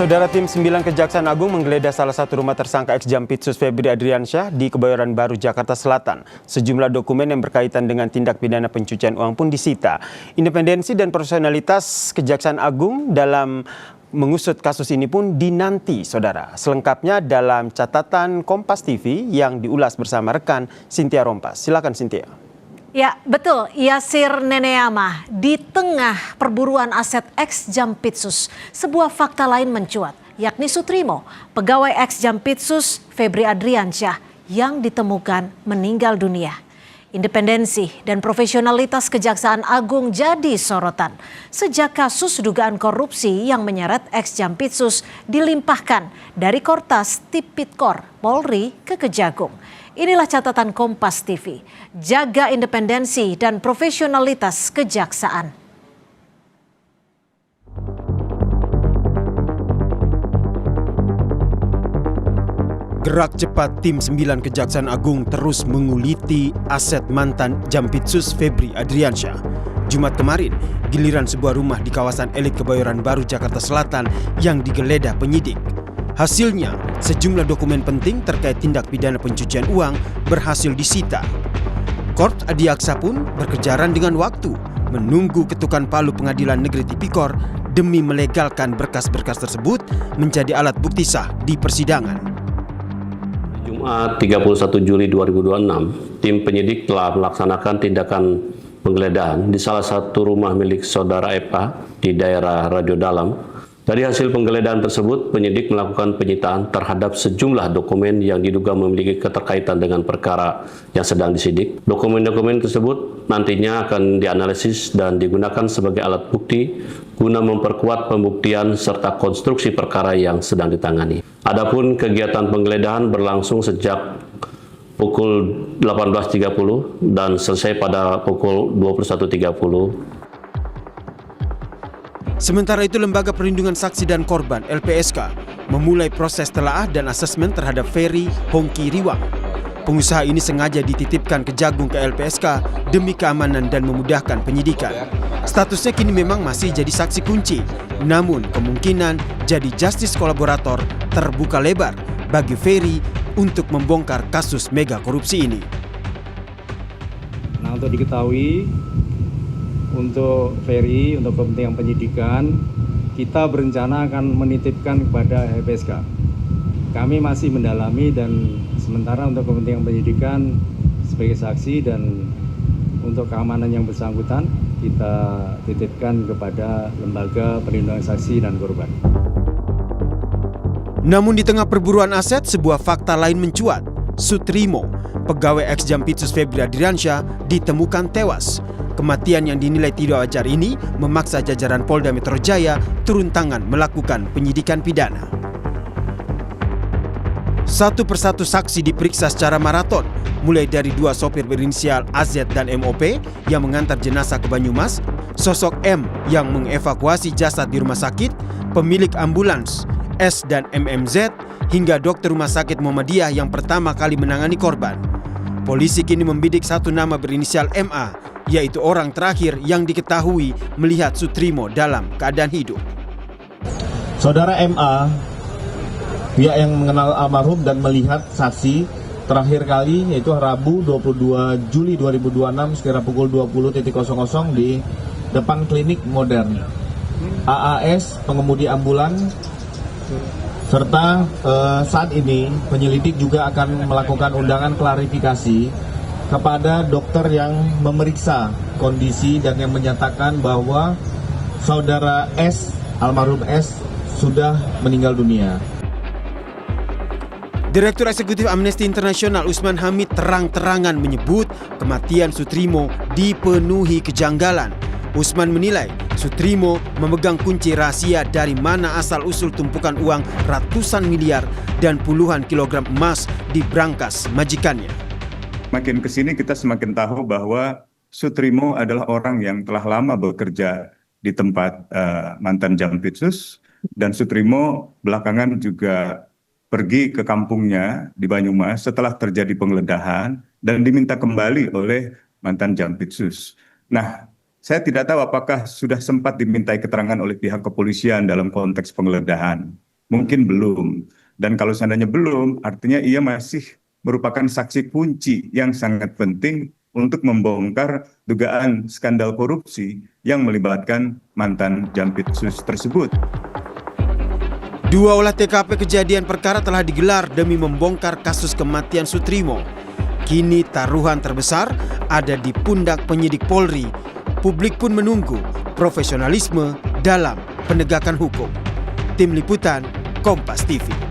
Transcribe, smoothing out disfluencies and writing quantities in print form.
Saudara, tim 9 Kejaksaan Agung menggeledah salah satu rumah tersangka ex-Jampitsus Febri Adriansyah di Kebayoran Baru, Jakarta Selatan. Sejumlah dokumen yang berkaitan dengan tindak pidana pencucian uang pun disita. Independensi dan profesionalitas Kejaksaan Agung dalam mengusut kasus ini pun dinanti, saudara. Selengkapnya dalam catatan Kompas TV yang diulas bersama rekan Cynthia Rompas. Silakan Cynthia. Ya, betul. Yasir Neneyama, di tengah perburuan aset ex-Jampitsus, sebuah fakta lain mencuat, yakni Sutrimo, pegawai ex-Jampitsus Febri Adriansyah yang ditemukan meninggal dunia. Independensi dan profesionalitas Kejaksaan Agung jadi sorotan sejak kasus dugaan korupsi yang menyeret ex-Jampitsus dilimpahkan dari Kortas Tipikor Polri ke Kejagung. Inilah catatan Kompas TV. Jaga independensi dan profesionalitas kejaksaan. Gerak cepat tim 9 Kejaksaan Agung terus menguliti aset mantan Jampitsus Febri Adriansyah. Jumat kemarin, giliran sebuah rumah di kawasan elit Kebayoran Baru, Jakarta Selatan yang digeledah penyidik. Hasilnya, sejumlah dokumen penting terkait tindak pidana pencucian uang berhasil disita. Korps Adiaksa pun berkejaran dengan waktu, menunggu ketukan palu Pengadilan Negeri Tipikor demi melegalkan berkas-berkas tersebut menjadi alat bukti sah di persidangan. Jumat 31 Juli 2026, tim penyidik telah melaksanakan tindakan penggeledahan di salah satu rumah milik saudara FA di daerah Rajo Dalam. Dari hasil penggeledahan tersebut, penyidik melakukan penyitaan terhadap sejumlah dokumen yang diduga memiliki keterkaitan dengan perkara yang sedang disidik. Dokumen-dokumen tersebut nantinya akan dianalisis dan digunakan sebagai alat bukti guna memperkuat pembuktian serta konstruksi perkara yang sedang ditangani. Adapun kegiatan penggeledahan berlangsung sejak pukul 18.30 dan selesai pada pukul 21.30. Sementara itu, Lembaga Perlindungan Saksi dan Korban (LPSK) memulai proses telaah dan asesmen terhadap Ferry Hongki Riwang. Pengusaha ini sengaja dititipkan Kejagung ke LPSK demi keamanan dan memudahkan penyidikan. Statusnya kini memang masih jadi saksi kunci, namun kemungkinan jadi justice kolaborator terbuka lebar bagi Ferry untuk membongkar kasus mega korupsi ini. Nah, untuk diketahui, untuk Ferry, untuk kepentingan penyidikan, kita berencana akan menitipkan kepada LPSK. Kami masih mendalami dan sementara untuk kepentingan penyidikan sebagai saksi dan untuk keamanan yang bersangkutan kita titipkan kepada Lembaga Perlindungan Saksi dan Korban. Namun di tengah perburuan aset, sebuah fakta lain mencuat. Sutrimo, pegawai ex-Jampitsus Febri Adriansyah, ditemukan tewas. Kematian yang dinilai tidak wajar ini memaksa jajaran Polda Metro Jaya turun tangan melakukan penyidikan pidana. Satu persatu saksi diperiksa secara maraton, mulai dari dua sopir berinisial AZ dan MOP yang mengantar jenazah ke Banyumas, sosok M yang mengevakuasi jasad di rumah sakit, pemilik ambulans S dan MMZ, hingga dokter rumah sakit Muhammadiyah yang pertama kali menangani korban. Polisi kini membidik satu nama berinisial MA, yaitu orang terakhir yang diketahui melihat Sutrimo dalam keadaan hidup. Saudara MA, pihak yang mengenal almarhum dan melihat saksi terakhir kali yaitu Rabu 22 Juli 2026 sekira pukul 20.00 di depan klinik modern. AAS, pengemudi ambulan, serta saat ini penyelidik juga akan melakukan undangan klarifikasi kepada dokter yang memeriksa kondisi dan yang menyatakan bahwa saudara S, almarhum S, sudah meninggal dunia. Direktur Eksekutif Amnesty International Usman Hamid terang-terangan menyebut kematian Sutrimo dipenuhi kejanggalan. Usman menilai Sutrimo memegang kunci rahasia dari mana asal-usul tumpukan uang ratusan miliar dan puluhan kilogram emas di brankas majikannya. Makin kesini kita semakin tahu bahwa Sutrimo adalah orang yang telah lama bekerja di tempat mantan Jampitsus, dan Sutrimo belakangan juga pergi ke kampungnya di Banyumas setelah terjadi penggeledahan dan diminta kembali oleh mantan Jampitsus. Nah, saya tidak tahu apakah sudah sempat dimintai keterangan oleh pihak kepolisian dalam konteks penggeledahan. mungkin belum. Dan kalau seandainya belum, artinya ia masih merupakan saksi kunci yang sangat penting untuk membongkar dugaan skandal korupsi yang melibatkan mantan Jampitsus tersebut. 2 olah TKP kejadian perkara telah digelar demi membongkar kasus kematian Soetrimo. Kini taruhan terbesar ada di pundak penyidik Polri. Publik pun menunggu profesionalisme dalam penegakan hukum. Tim Liputan, Kompas TV.